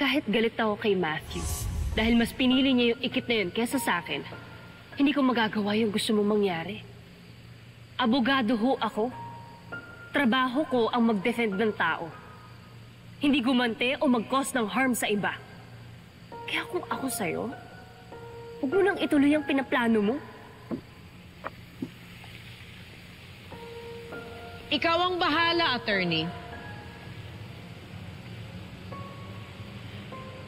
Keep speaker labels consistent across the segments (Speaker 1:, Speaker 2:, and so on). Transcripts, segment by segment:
Speaker 1: kahit galit ako kay Matthew, dahil mas pinili niya yung ikit na yun kesa sa akin, hindi ko magagawa yung gusto mong mangyari. Abogado ho ako. Trabaho ko ang mag-defend ng tao. Hindi gumante o mag-cause ng harm sa iba. Kaya kung ako sa'yo, huwag mo nang ituloy ang pinaplano mo.
Speaker 2: Ikaw ang bahala, attorney.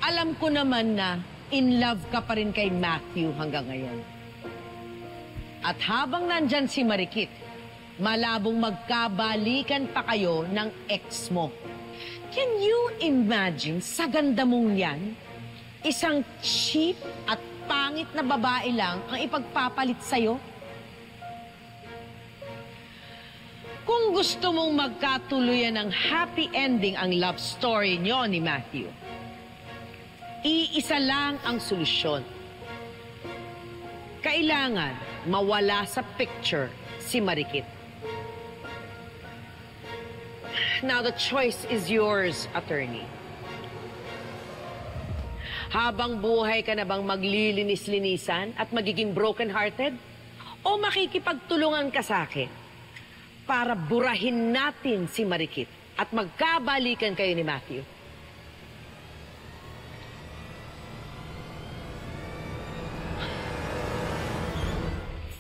Speaker 2: Alam ko naman na in love ka pa rin kay Matthew hanggang ngayon. At habang nandyan si Marikit, malabong magkabalikan pa kayo ng ex mo. Can you imagine, sa ganda mong yan, isang cheap at pangit na babae lang ang ipagpapalit sa'yo? Kung gusto mong magkatuluyan ng happy ending ang love story niyo ni Matthew, iisa lang ang solusyon. Kailangan mawala sa picture si Marikit. Now the choice is yours, attorney. Habang buhay ka na bang maglilinis-linisan at magiging broken-hearted? O makikipagtulungan ka sa akin para burahin natin si Marikit at magkabalikan kayo ni Matthew?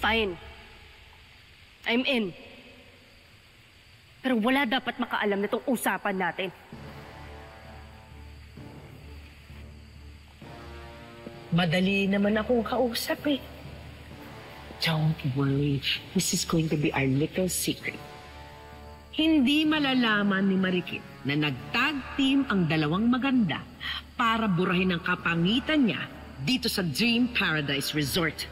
Speaker 1: Fine. I'm in. Pero wala dapat makaalam na itong usapan natin.
Speaker 2: Madali naman akong kausap eh.
Speaker 3: Don't worry. This is going to be our little secret.
Speaker 2: Hindi malalaman ni Marikit na nag-tag team ang dalawang maganda para burahin ang kapangitan niya dito sa Dream Paradise Resort.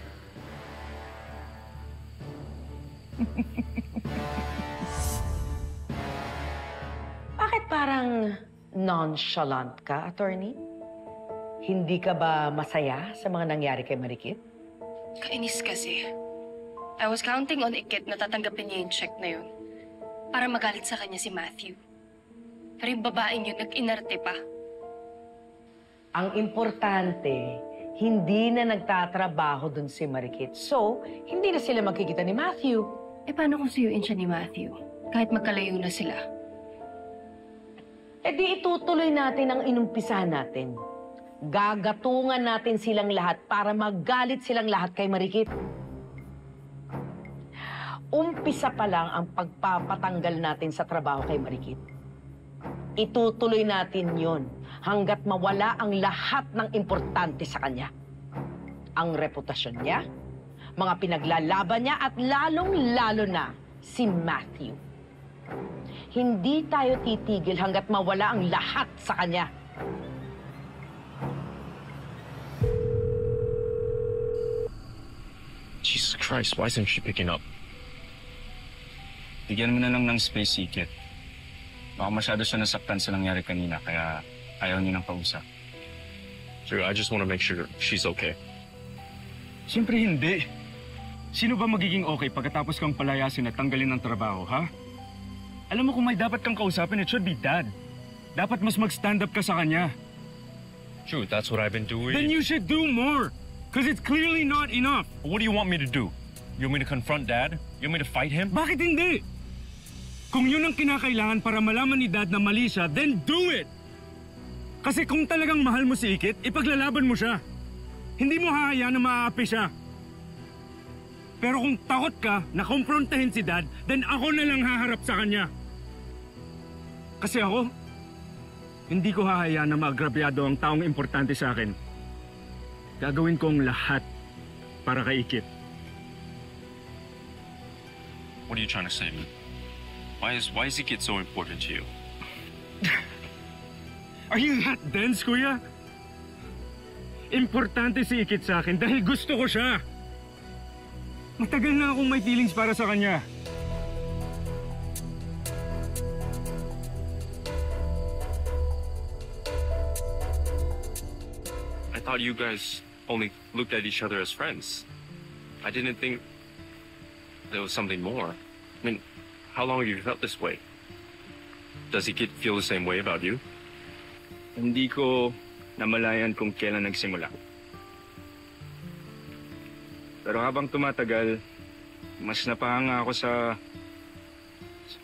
Speaker 2: Bakit parang nonchalant ka, attorney? Hindi ka ba masaya sa mga nangyari kay Marikit?
Speaker 1: Kainis kasi. I was counting on Ikit na tatanggapin niya yung check na yun para magalit sa kanya si Matthew. Pero yung babaeng yun nag-inarte pa.
Speaker 2: Ang importante, hindi na nagtatrabaho dun si Marikit. So, hindi na sila magkikita ni Matthew.
Speaker 1: Eh, paano kung suyuin siya ni Matthew? Kahit magkalayo na sila.
Speaker 2: Eh di itutuloy natin ang inumpisahan natin. Gagatungan natin silang lahat para magalit silang lahat kay Marikit. Umpisa pa lang ang pagpapatanggal natin sa trabaho kay Marikit. Itutuloy natin yon hanggat mawala ang lahat ng importante sa kanya. Ang reputasyon niya, mga pinaglalaban niya at lalong-lalo na si Matthew. Hindi tayo titigil hanggat mawala ang lahat sa kanya.
Speaker 4: Jesus Christ, why isn't she picking up? Bigyan mo na lang ng space, Ikit. Baka masyado siya nasaktan sa nangyari kanina, kaya ayaw niya ng kausap.
Speaker 5: Sure, I just want to make sure she's okay.
Speaker 4: Siyempre hindi. Sino ba magiging okay pagkatapos kang palayasin at tanggalin ng trabaho, ha? Alam mo kung may dapat kang kausapin, it should be Dad. Dapat mas mag-stand up ka sa kanya.
Speaker 5: True, that's what I've been doing.
Speaker 4: Then you should do more. Because it's clearly not enough.
Speaker 5: What do you want me to do? You want me to confront Dad? You want me to fight him?
Speaker 4: Bakit hindi? Kung yun ang kinakailangan para malaman ni Dad na mali siya, then do it! Kasi kung talagang mahal mo si Ikit, ipaglalaban mo siya. Hindi mo hahayaan na maaapi siya. Pero kung takot ka na kumprontahin si Dad, then ako na lang haharap sa kanya. Kasi ako, hindi ko hahayaan na maagrabyado ang taong importante sa akin. Gagawin ko ang lahat para kay Ikit.
Speaker 5: What are you trying to say, man? Why is Ikit so important to you?
Speaker 4: Are you that dense, kuya? Importante si Ikit sa akin dahil gusto ko siya. Matagal na akong may feelings para sa kanya.
Speaker 5: I thought you guys only looked at each other as friends. I didn't think there was something more. I mean, how long have you felt this way? Does Ikit feel the same way about you?
Speaker 4: Hindi ko namalayan kung kailan nagsimula. Pero habang tumatagal, mas napahanga ako sa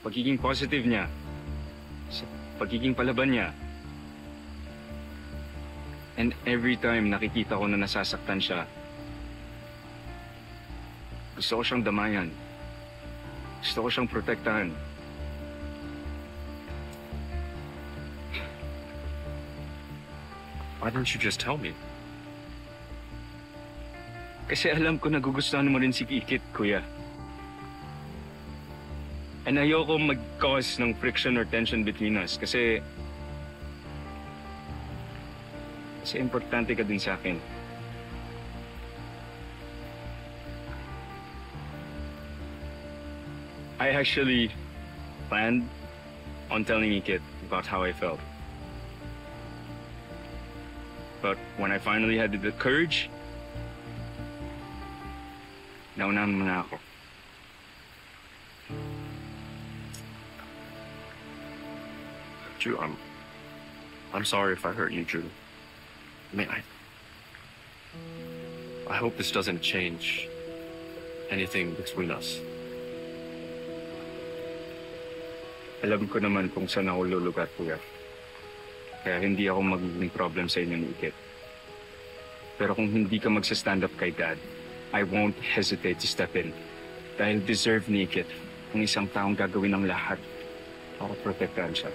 Speaker 4: pagiging positive niya, sa pagiging palaban niya. And every time nakikita ko na nasasaktan siya, gusto ko siyang damayan. Gusto ko siyang protektahan.
Speaker 5: Why don't you just tell me?
Speaker 4: Kasi alam ko nagugustuhan mo rin si Kikit, kuya. And ayoko mag-cause ng friction or tension between us kasi importante ka din sa akin. I actually planned on telling Ikit about how I felt. But when I finally had the courage, naunahan mo na ako.
Speaker 5: Drew, I'm sorry if I hurt you, Drew. I mean, I hope this doesn't change anything between us.
Speaker 4: Alam ko naman kung saan ako lulugar, kuya. Kaya hindi ako magiging problem sa inyo ni Ikit. Pero kung hindi ka magsa-stand up kay Dad, I won't hesitate to step in. Dahil deserve ni Ikit ang isang taong gagawin ng lahat para protektahan siya.